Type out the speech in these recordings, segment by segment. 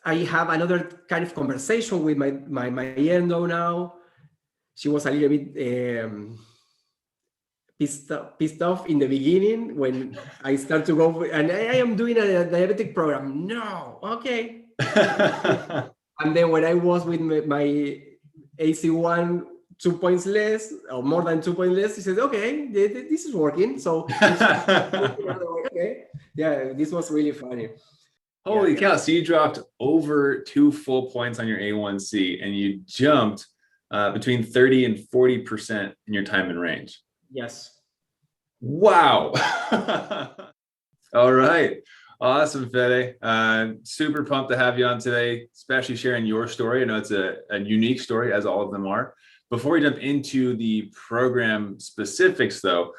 I have another kind of conversation with my endo now. She was a little bit pissed off in the beginning when I start to go, and I am doing a diabetic program. No, okay. And then when I was with my AC1 2 points less or more than 2 points less, he says, okay, this is working. So okay, yeah, this was really funny. Holy cow. So you dropped over 2 full points on your A1C and you jumped between 30 and 40% in your time in range. Yes. Wow. All right. Awesome, Fede. Super pumped to have you on today, especially sharing your story. I know it's a unique story, as all of them are. Before we jump into the program specifics, though,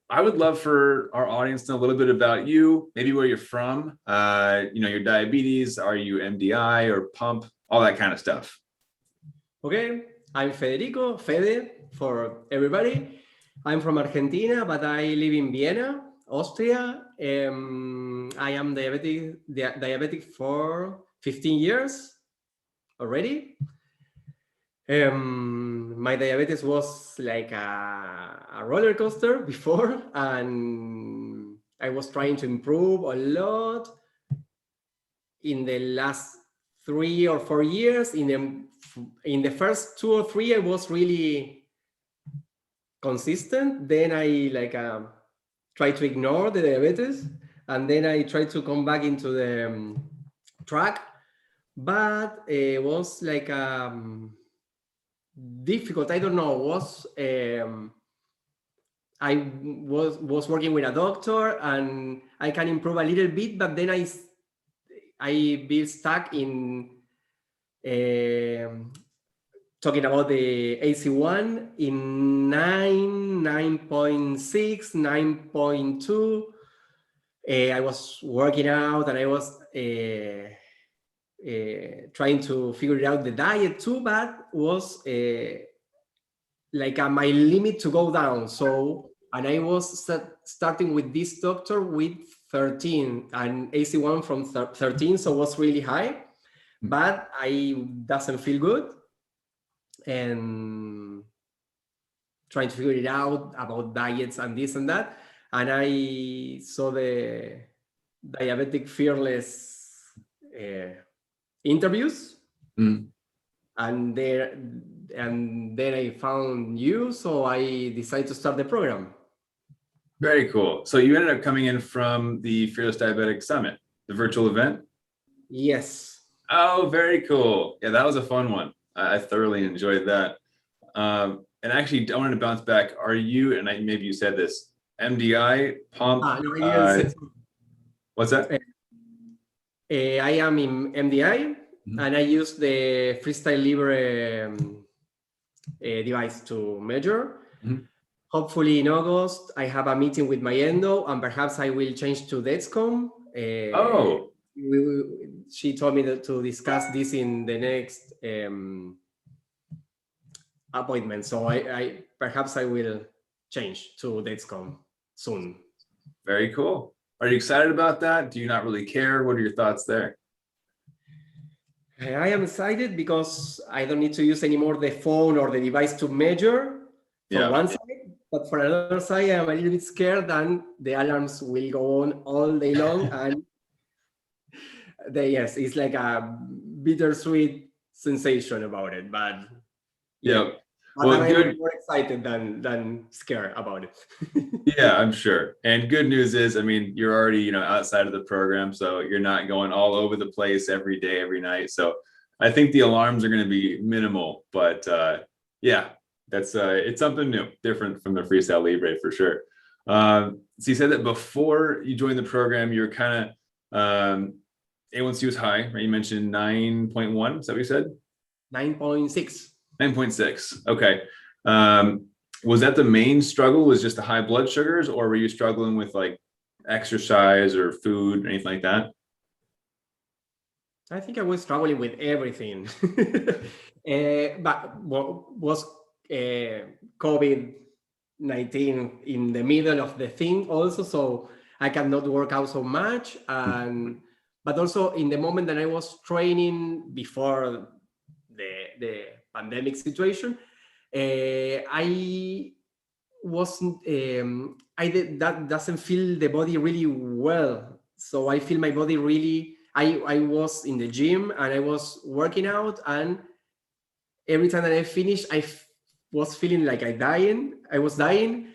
I would love for our audience to know a little bit about you, maybe where you're from, your diabetes, are you MDI or pump, all that kind of stuff. Okay, I'm Federico, Fede for everybody. I'm from Argentina, but I live in Vienna, Austria. I am diabetic for 15 years already. My diabetes was like a roller coaster before, and I was trying to improve a lot. In the last 3 or 4 years, in the first 2 or 3, I was really consistent. Then I tried to ignore the diabetes, and then I tried to come back into the track, but it was like difficult. I don't know. I was working with a doctor, and I can improve a little bit, but then I be stuck in talking about the AC1 in 9.6, 9.2. I was working out, and I was trying to figure out the diet too, but was my limit to go down. So, and I was starting with this doctor with 13 and AC1 from 13, so it was really high, but I doesn't feel good, and trying to figure it out about diets and this and that. And I saw the Diabetic Fearless interviews, and then I found you, so I decided to start the program. Very cool. So you ended up coming in from the Fearless Diabetic Summit, the virtual event? Yes. Oh, very cool. Yeah, that was a fun one. I thoroughly enjoyed that. And actually, I wanted to bounce back. Are you, and maybe you said this, MDI, pump? No, what's that? I am in MDI, and I use the Freestyle Libre device to measure. Hopefully in August, I have a meeting with my endo, and perhaps I will change to Dexcom. She told me to discuss this in the next appointment. So I perhaps I will change to Dexcom soon. Very cool. Are you excited about that? Do you not really care? What are your thoughts there? I am excited because I don't need to use anymore the phone or the device to measure for one side, but for another side, I'm a little bit scared that the alarms will go on all day long, and yes, it's like a bittersweet sensation about it, but But well, I'm more excited than scared about it. Yeah, I'm sure. And good news is, I mean, you're already, outside of the program, so you're not going all over the place every day, every night. So I think the alarms are going to be minimal, but yeah, that's it's something new, different from the Freestyle Libre for sure. So you said that before you joined the program, you were kind of A1C was high, right? You mentioned 9.1. Is that what you said? 9.6. 9.6. Okay. Was that the main struggle, was just the high blood sugars, or were you struggling with like exercise or food or anything like that? I think I was struggling with everything. But was COVID-19 in the middle of the thing also, so I cannot work out so much, and but also in the moment that I was training before the pandemic situation, I wasn't that doesn't feel the body really well. So I feel my body really, I was in the gym and I was working out, and every time that I finished, was feeling like I was dying.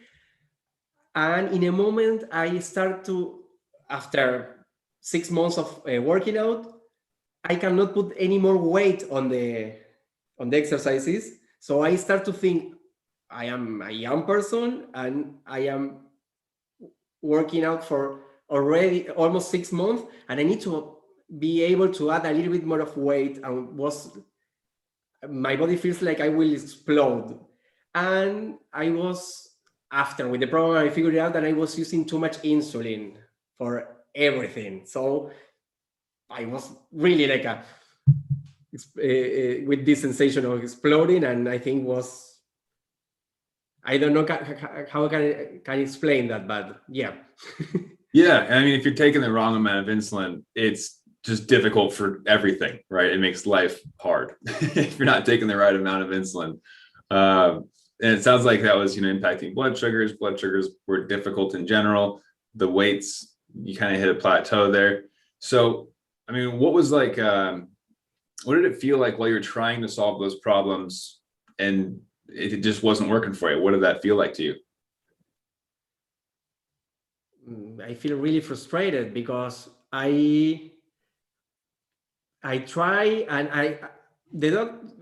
And in a moment I start to, after 6 months of working out, I cannot put any more weight on the exercises. So I start to think I am a young person and I am working out for already almost 6 months, and I need to be able to add a little bit more of weight, and my body feels like I will explode. And I was, after with the program, I figured out that I was using too much insulin for everything. So I was really like with this sensation of exploding, and I think I don't know how I can explain that, but yeah. Yeah, I mean, if you're taking the wrong amount of insulin, it's just difficult for everything, right? It makes life hard if you're not taking the right amount of insulin. And it sounds like that was, impacting blood sugars. Blood sugars were difficult in general. The weights, you kind of hit a plateau there. So, I mean, what was like, what did it feel like while you're trying to solve those problems and it just wasn't working for you? What did that feel like to you? I feel really frustrated because I try, and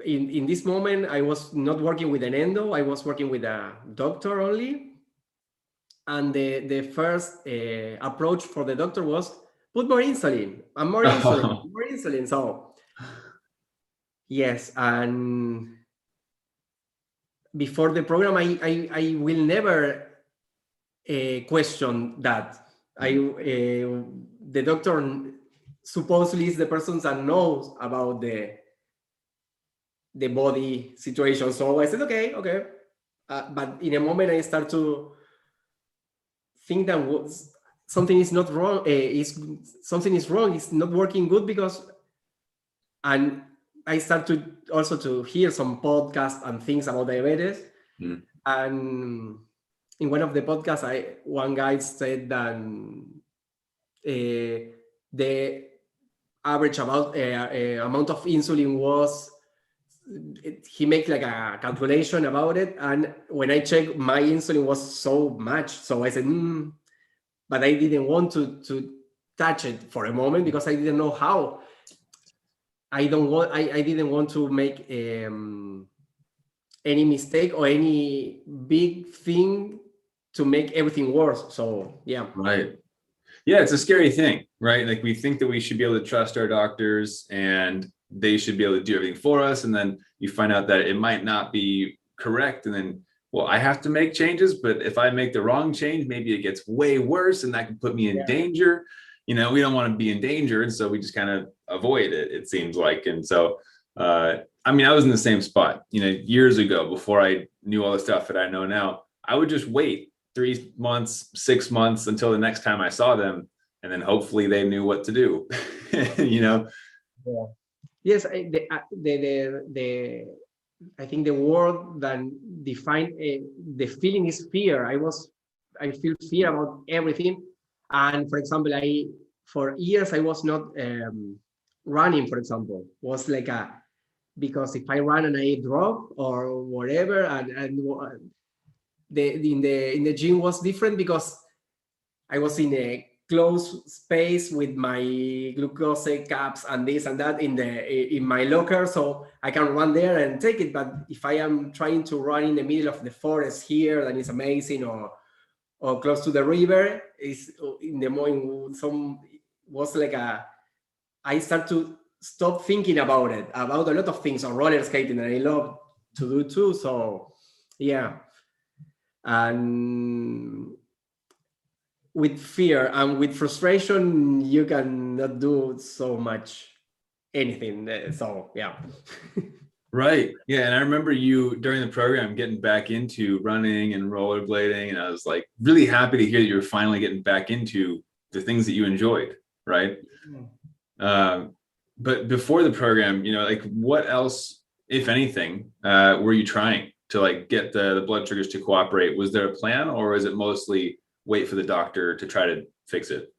in this moment I was not working with an endo, I was working with a doctor only. And the first approach for the doctor was put more insulin and more insulin, more insulin. So yes, and before the program, I will never question that. The doctor supposedly is the person that knows about the body situation. So I said, okay. But in a moment, I start to think that something is not wrong. Something is wrong. It's not working good and I start to also to hear some podcasts and things about diabetes. And in one of the podcasts, one guy said that the average amount of insulin was, he made like a calculation about it, and when I checked, my insulin was so much. So I said, but I didn't want to touch it for a moment because I didn't know how. I didn't want to make any mistake or any big thing to make everything worse. So yeah. Right. Yeah, it's a scary thing, right? Like we think that we should be able to trust our doctors and they should be able to do everything for us. And then you find out that it might not be correct. And then, well, I have to make changes, but if I make the wrong change, maybe it gets way worse and that can put me in danger. We don't want to be in danger. And so we just kind of avoid it, it seems like. And so, I mean, I was in the same spot, years ago, before I knew all the stuff that I know now. I would just wait 3 months, 6 months until the next time I saw them. And then hopefully they knew what to do, Yeah. Yes, I think the word that define the feeling is fear. I feel fear about everything. And for example, for years I was not running, for example, was like because if I run and I drop or whatever, and in the gym was different because I was in a closed space with my glucose cups and this and that in my locker, so I can run there and take it. But if I am trying to run in the middle of the forest here, then it's amazing, or close to the river, is in the morning. Some was like I start to stop thinking about a lot of things, on roller skating, and I love to do too. So yeah, and with fear and with frustration, you cannot do so much anything. So yeah. Right. Yeah. And I remember you during the program getting back into running and rollerblading. And I was like really happy to hear that you were finally getting back into the things that you enjoyed. Right. But before the program, like what else, if anything, were you trying to like get the blood sugars to cooperate? Was there a plan, or is it mostly wait for the doctor to try to fix it?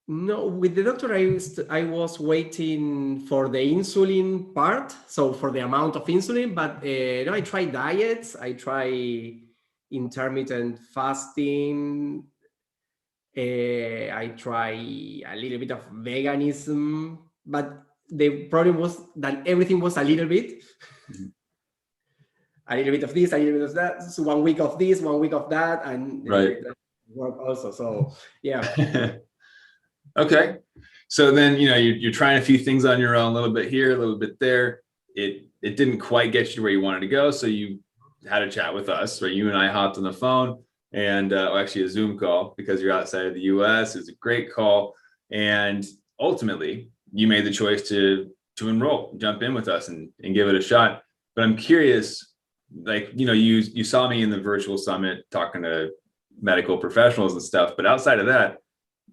No, with the doctor, I was waiting for the insulin part, so for the amount of insulin. But no, I try diets. I try intermittent fasting. I try a little bit of veganism, but the problem was that everything was a little bit. A little bit of this, a little bit of that. So 1 week of this, 1 week of that, and Right. work also. So yeah. Okay. So then, you're trying a few things on your own, a little bit here, a little bit there. It didn't quite get you where you wanted to go. So you had a chat with us, right? You and I hopped on the phone and actually a Zoom call because you're outside of the US. It was a great call. And ultimately you made the choice to enroll, jump in with us and give it a shot. But I'm curious, like, you saw me in the virtual summit talking to medical professionals and stuff, but outside of that,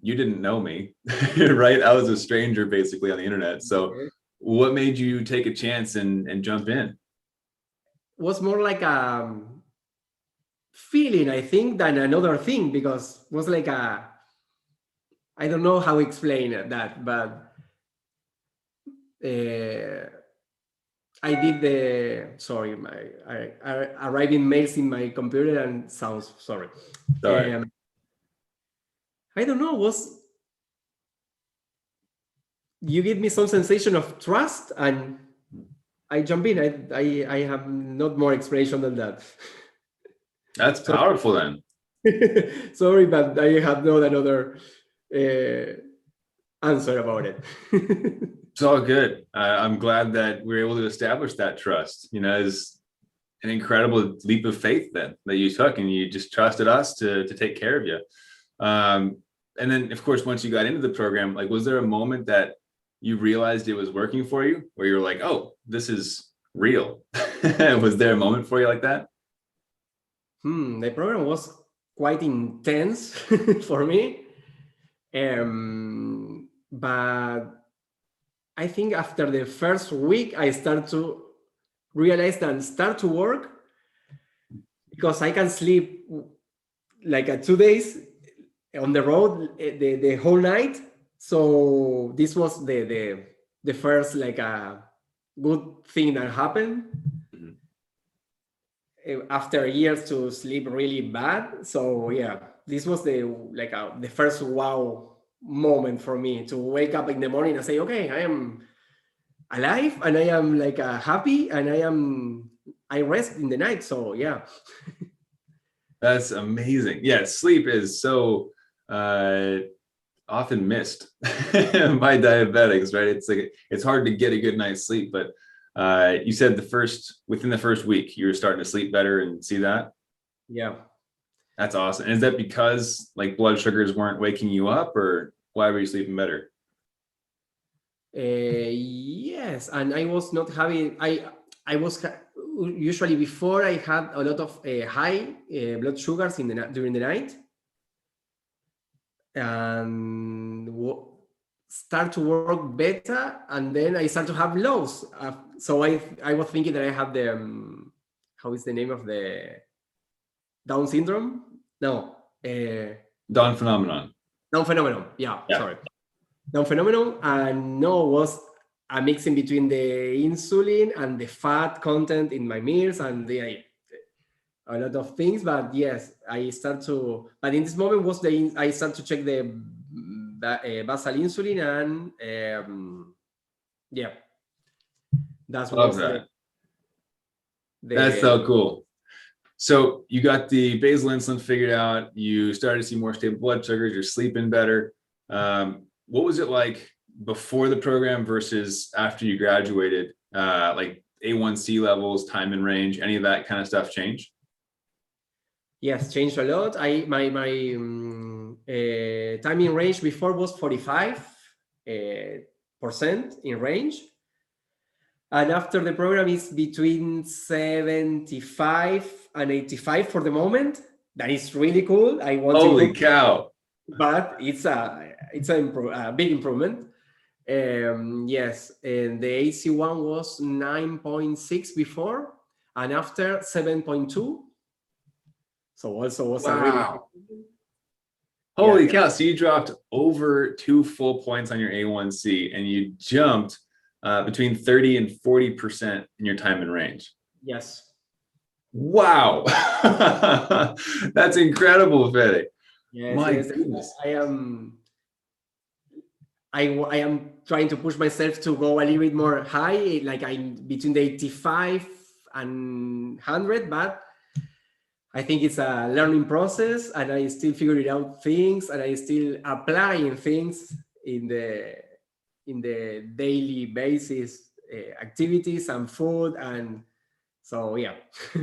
you didn't know me, right? I was a stranger basically on the internet. So what made you take a chance and jump in? Was more like a feeling, I think, than another thing, because it was like I don't know how to explain that, but I did I arriving mails in my computer and sounds sorry. I don't know, you give me some sensation of trust and I jump in. I have not more explanation than that. That's powerful then. Sorry, but I have not another answer about it. It's all good. I'm glad that we're able to establish that trust. Is an incredible leap of faith then that you took, and you just trusted us to take care of you. And then, of course, once you got into the program, like, was there a moment that you realized it was working for you, where you were like, "Oh, this is real"? Was there a moment for you like that? The program was quite intense for me, but I think after the first week, I start to realize and start to work, because I can sleep like 2 days on the road the whole night. So this was the first like a good thing that happened after years to sleep really bad. So yeah, this was the first wow moment for me, to wake up in the morning and say, okay, I am alive and I am like happy and I rest in the night. So yeah. That's amazing. Yeah, sleep is so often missed by diabetics, right? It's like it's hard to get a good night's sleep, but you said within the first week you were starting to sleep better and see that. Yeah, that's awesome. And is that because like blood sugars weren't waking you up, or why were you sleeping better? Yes, and I was not having. I was usually before I had a lot of high blood sugars during the night, and start to work better, and then I start to have lows. So I was thinking that I have the how is the name of the Down syndrome? No, Down phenomenon. Down phenomenon. Yeah. Sorry. Down phenomenon, and no, was a mixing between the insulin and the fat content in my meals and a lot of things. But yes, I start to. But in this moment I start to check the basal insulin, and yeah, that's Love was that. That's so cool. So you got the basal insulin figured out. You started to see more stable blood sugars. You're sleeping better. What was it like before the program versus after you graduated? Like A1C levels, time in range, any of that kind of stuff change? Yes, changed a lot. My time in range before was 45% in range, and after the program is between 75 and 85 for the moment. That is really cool. I want Holy cow! but it's a big improvement. Yes, and the AC1 was 9.6 before, and after 7.2. So also was a really Wow. yeah, Holy yeah. cow. So you dropped over 2 full points on your A1C and you jumped between 30 and 40% in your time in range. Yes. Wow. That's incredible, Fede. Yes, My yes. goodness. I am trying to push myself to go a little bit more high, like I'm between the 85 and 100, but I think it's a learning process, and I still figuring out things, and I still applying things in the daily basis activities and food, and so yeah.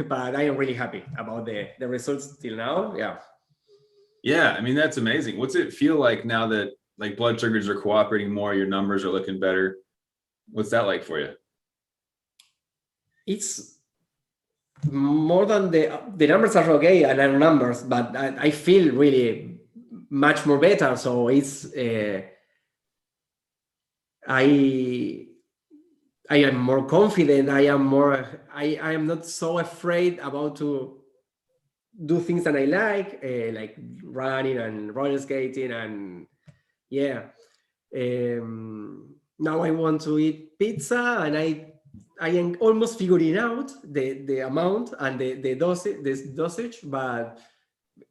But I am really happy about the results till now. Yeah. Yeah, I mean, that's amazing. What's it feel like now that like blood sugars are cooperating more, your numbers are looking better? What's that like for you? It's more than the numbers are okay and are numbers, but I feel really much more better. So it's I I am more confident. I am not so afraid about to do things that I like running and roller skating, and yeah. Now I want to eat pizza, and I am almost figuring out the amount and the dosage, but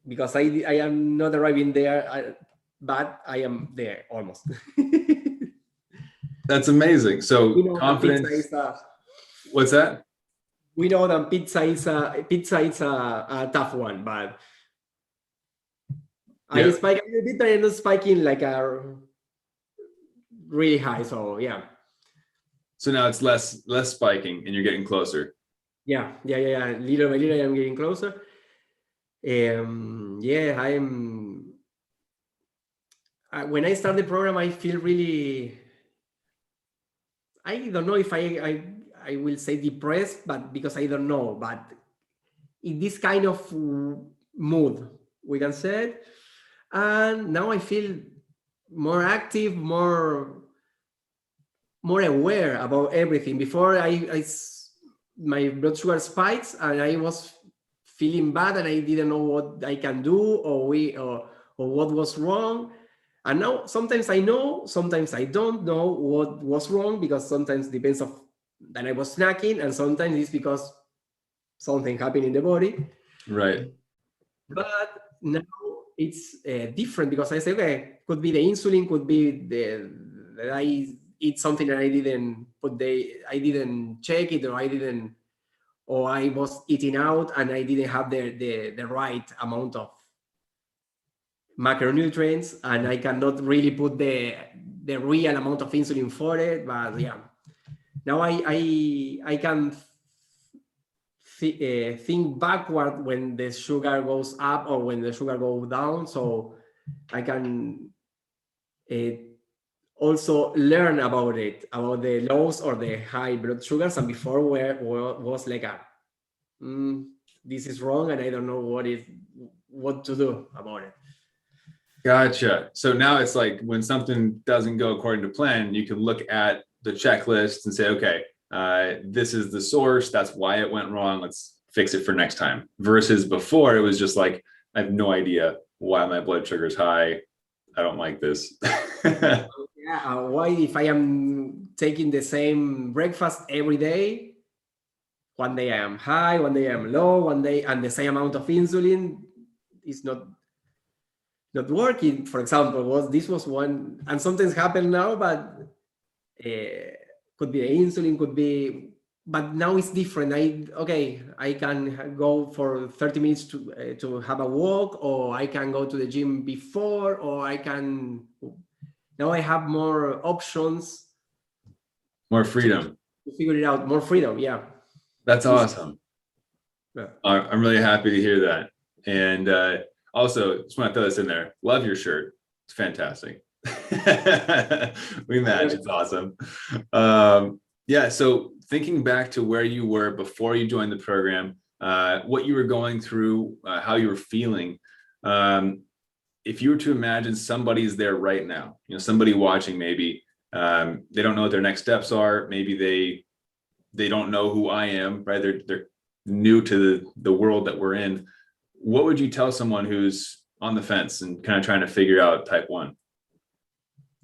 because I am not arriving there, but I am there almost. That's amazing. we So know that pizza confidence, is a what's that? we know that pizza is a tough one, but I Yeah. spike a little bit, but I'm not spiking like a really high. So yeah. So now it's less spiking and you're getting closer. Yeah. Little by little, I'm getting closer. Yeah, when I start the program, I feel really. I don't know if I will say depressed, but because I don't know, but in this kind of mood, we can say it. And now I feel more active, more aware about everything. Before my blood sugar spikes, and I was feeling bad, and I didn't know what I can do, or what was wrong. And now sometimes I know, sometimes I don't know what was wrong, because sometimes depends of that I was snacking, and sometimes it's because something happened in the body. Right. But now it's different, because I say, okay, could be the insulin, could be that I eat something that I didn't check it, or I was eating out and I didn't have the right amount of macronutrients, and I cannot really put the real amount of insulin for it. But yeah, now I can think backward when the sugar goes up or when the sugar goes down, so I can uh, also learn about it, about the lows or the high blood sugars. And before was like this is wrong, and I don't know what to do about it. Gotcha. So now it's like when something doesn't go according to plan, you can look at the checklist and say, okay, this is the source. That's why it went wrong. Let's fix it for next time. Versus before, it was just like, I have no idea why my blood sugar is high. I don't like this. Yeah, why, if I am taking the same breakfast every day, one day I am high, one day I am low, one day, and the same amount of insulin is not working. For example, this was one, and sometimes happen now, but could be the insulin, could be, but now it's different. I can go for 30 minutes to have a walk, or I can go to the gym before, or now I have more options. More freedom. To figure it out, more freedom. Yeah. That's awesome. Yeah. I'm really happy to hear that. And also, just want to throw this in there. Love your shirt. It's fantastic. We match. It's awesome. Yeah. So thinking back to where you were before you joined the program, what you were going through, how you were feeling. if you were to imagine somebody's there right now, somebody watching, maybe they don't know what their next steps are. Maybe they don't know who I am, right? They're new to the world that we're in. What would you tell someone who's on the fence and kind of trying to figure out type 1?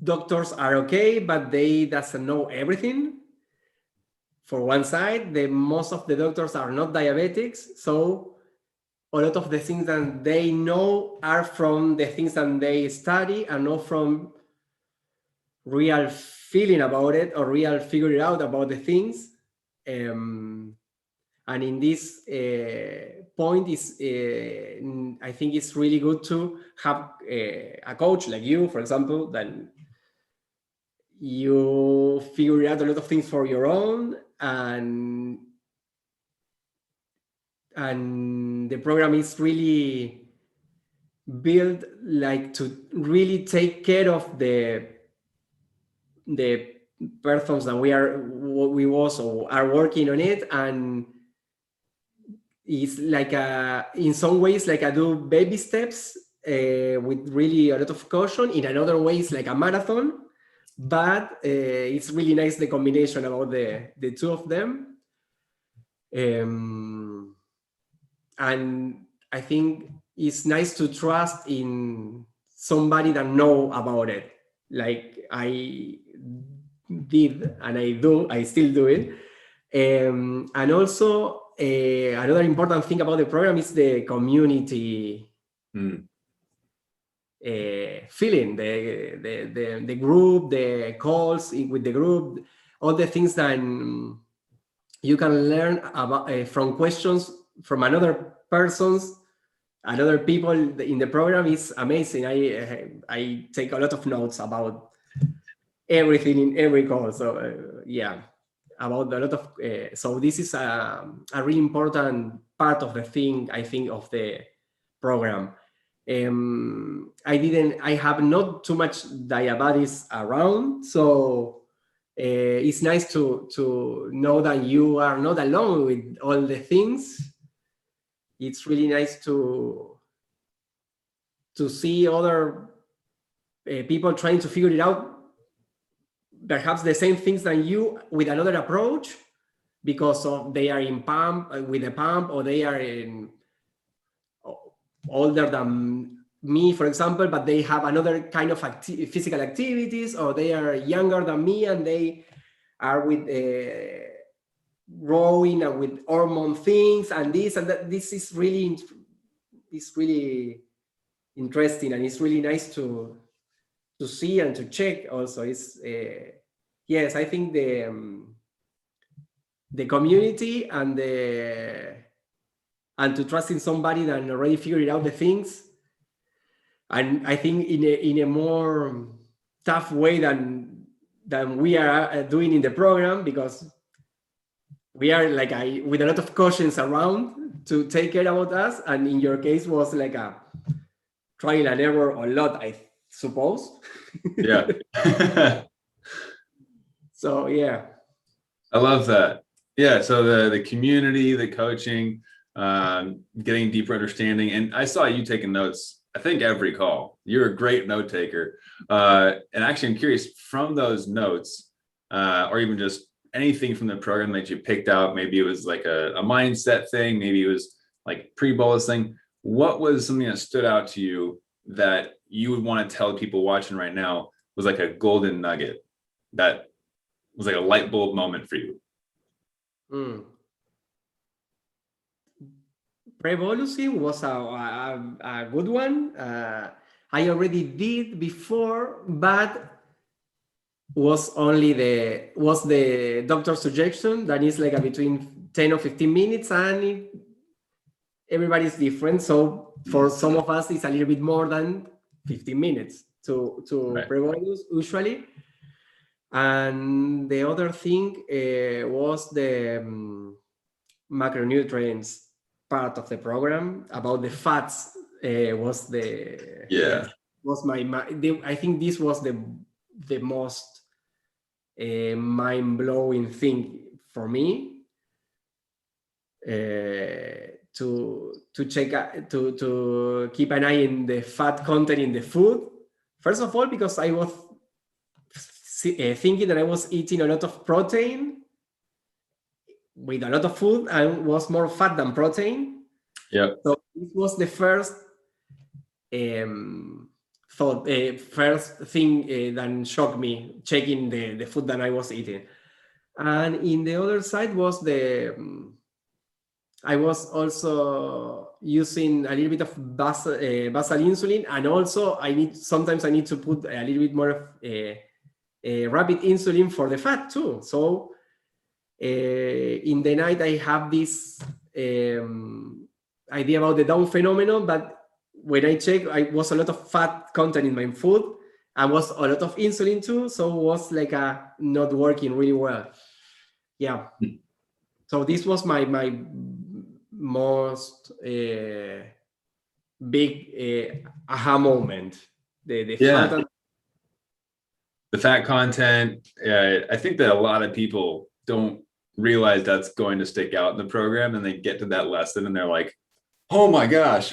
Doctors are okay, but they doesn't know everything. For one side, most of the doctors are not diabetics, so a lot of the things that they know are from the things that they study and not from real feeling about it or real figuring out about the things. And in this point is, I think it's really good to have a coach like you, for example, that you figure out a lot of things for your own, and the program is really built like to really take care of the persons that we was or are working on it, and it's like in some ways like I do baby steps with really a lot of caution. In another ways like a marathon, but it's really nice the combination about the two of them. And I think it's nice to trust in somebody that know about it, like I did, and I still do it. And also another important thing about the program is the community feeling, the group, the calls with the group, all the things that you can learn about from questions from other people in the program is amazing. I take a lot of notes about everything in every call. So yeah, about a lot of so this is a really important part of the thing, I think, of the program. I have not too much diabetes around, so it's nice to know that you are not alone with all the things. It's really nice to see other people trying to figure it out, perhaps the same things than you with another approach, because of they are in pump with a pump, or they are older than me, for example, but they have another kind of physical activities, or they are younger than me and they are with growing and with hormone things and this and that. This is really interesting, and it's really nice to see and to check also. It's yes, I think the community and to trust in somebody that already figured out the things, and I think in a more tough way than we are doing in the program, because we are like with a lot of cautions around to take care about us, and in your case was like a trial and error a lot, I suppose. Yeah. So yeah, I love that. Yeah, so the community, the coaching, getting deeper understanding. And I saw you taking notes, I think every call. You're a great note taker. And actually, I'm curious, from those notes, or even just anything from the program that you picked out, maybe it was like a mindset thing, maybe it was like pre-bolus thing. What was something that stood out to you that you would want to tell people watching right now was like a golden nugget that was like a light bulb moment for you? Pre-bolusing was a good one. I already did before, but was the doctor's suggestion, that is like between 10 or 15 minutes, and everybody's different. So for some of us, it's a little bit more than 15 minutes to Right. pre-bolus usually. And the other thing was the macronutrients part of the program. About the fats was I think this was the most mind-blowing thing for me, to check to keep an eye in the fat content in the food. First of all, because I was thinking that I was eating a lot of protein with a lot of food and was more fat than protein. Yeah. So this was the first first thing that shocked me, checking the food that I was eating. And in the other side was I was also using a little bit of basal insulin, and also sometimes I need to put a little bit more of rapid insulin for the fat too. So in the night I have this idea about the Down phenomenon, but when I check, I was a lot of fat content in my food and was a lot of insulin too, so it was like not working really well. Yeah. So this was my most big aha moment. The fat the fat content. I think that a lot of people don't realize that's going to stick out in the program, and they get to that lesson and they're like, oh my gosh,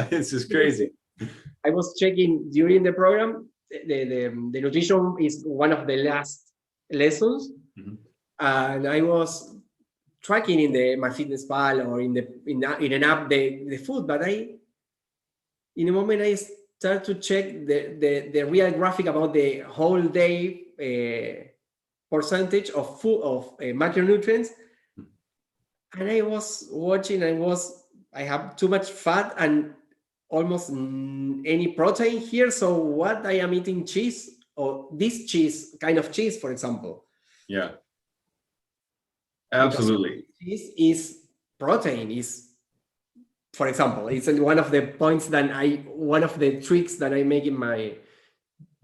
this is crazy. I was checking during the program, the nutrition is one of the last lessons. Mm-hmm. And I was tracking in the MyFitnessPal or in an app the food, but in a moment I start to check the real graphic about the whole day percentage of food of macronutrients, and I was watching. I have too much fat and almost any protein here. So what I am eating cheese, or this cheese kind of cheese, for example. Yeah. Absolutely. Because cheese is protein, for example, it's one of the points one of the tricks that I make in my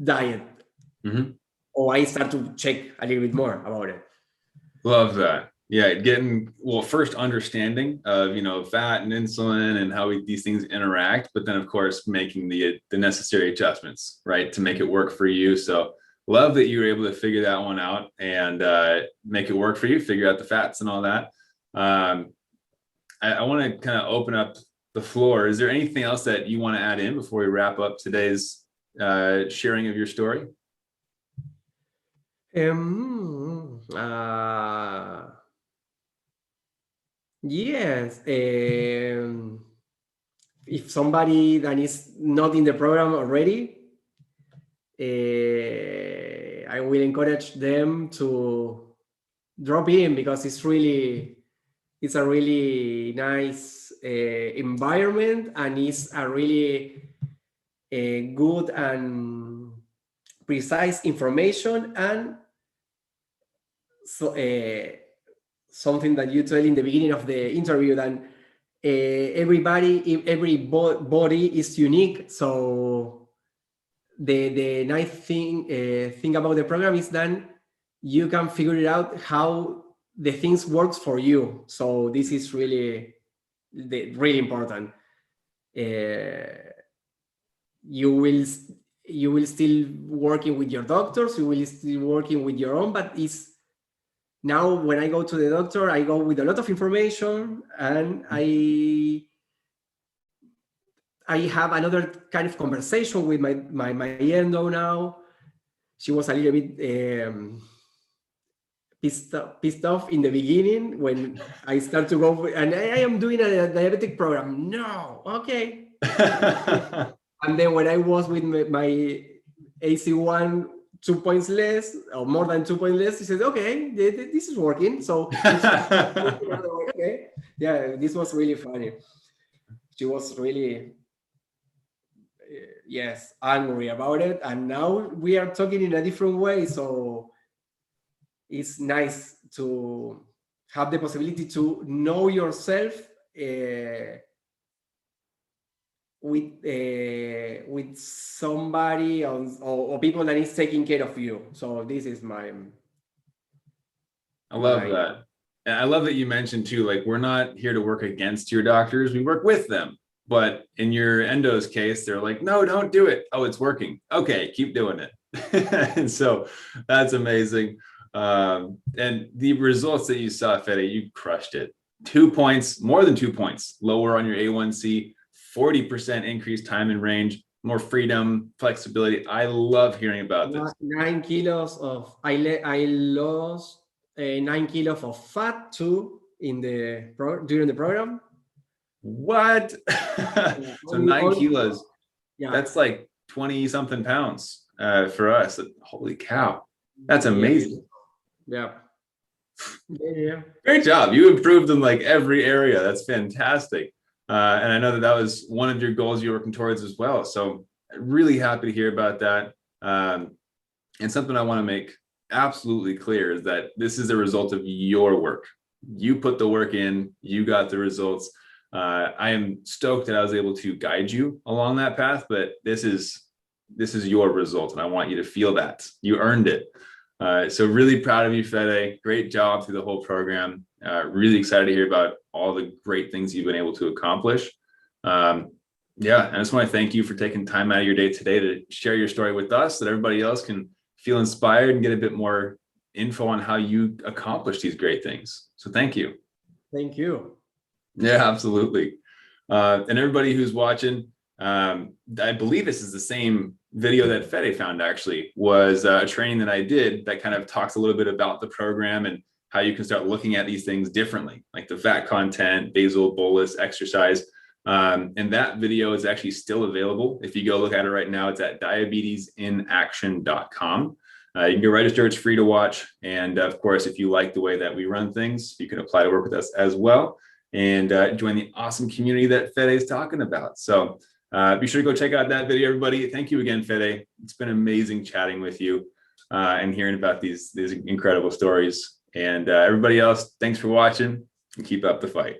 diet. Mm-hmm. Or I start to check a little bit more about it. Love that. Yeah, first understanding of fat and insulin and how these things interact, but then of course making the necessary adjustments, right, to make it work for you. So love that you were able to figure that one out and make it work for you, figure out the fats and all that. I want to kind of open up the floor. Is there anything else that you want to add in before we wrap up today's sharing of your story? Yes. If somebody that is not in the program already, I will encourage them to drop in, because it's a really nice environment, and it's a really good and precise information, and so something that you tell in the beginning of the interview, that every body is unique. So the nice thing about the program is that you can figure it out how the things works for you. So this is really important. You will still working with your doctors, you will still working with your own, but now when I go to the doctor, I go with a lot of information, and I have another kind of conversation with my endo now. She was a little bit pissed off in the beginning when I start to go, and I am doing a diabetic program. No, okay. And then when I was with my AC1 2 points less, or more than 2 points less, he said, okay, this is working. So okay, yeah, this was really funny. She was really angry about it, and now we are talking in a different way. So it's nice to have the possibility to know yourself with somebody or people that is taking care of you. So this is I love that. And I love that you mentioned too, like, we're not here to work against your doctors, we work with them. But in your endo's case, they're like, no, don't do it. Oh, it's working. Okay, keep doing it. And so that's amazing. And the results that you saw, Fede, you crushed it. 2 points, more than 2 points lower on your A1C, 40% increased time in range, more freedom, flexibility. I love hearing about this. 9 kilos of, I lost 9 kilos of fat too during the program. What? So 9 kilos. Yeah. That's like 20 something pounds for us. Holy cow. That's amazing. Yeah. Yeah. Great job. You improved in like every area. That's fantastic. And I know that was one of your goals you're working towards as well. So really happy to hear about that. And something I want to make absolutely clear is that this is a result of your work. You put the work in, you got the results. I am stoked that I was able to guide you along that path, but this is your result, and I want you to feel that you earned it. So really proud of you, Fede. Great job through the whole program. Really excited to hear about all the great things you've been able to accomplish. Yeah, I just want to thank you for taking time out of your day today to share your story with us, so that everybody else can feel inspired and get a bit more info on how you accomplish these great things. So thank you. Thank you. Yeah, absolutely. And everybody who's watching, I believe this is the same video that Fede found, actually, was a training that I did that kind of talks a little bit about the program and how you can start looking at these things differently, like the fat content, basal, bolus, exercise. And that video is actually still available. If you go look at it right now, it's at diabetesinaction.com. You can go register. It's free to watch. And of course, if you like the way that we run things, you can apply to work with us as well and join the awesome community that Fede is talking about. So be sure to go check out that video, everybody. Thank you again, Fede. It's been amazing chatting with you and hearing about these incredible stories. And everybody else, thanks for watching and keep up the fight.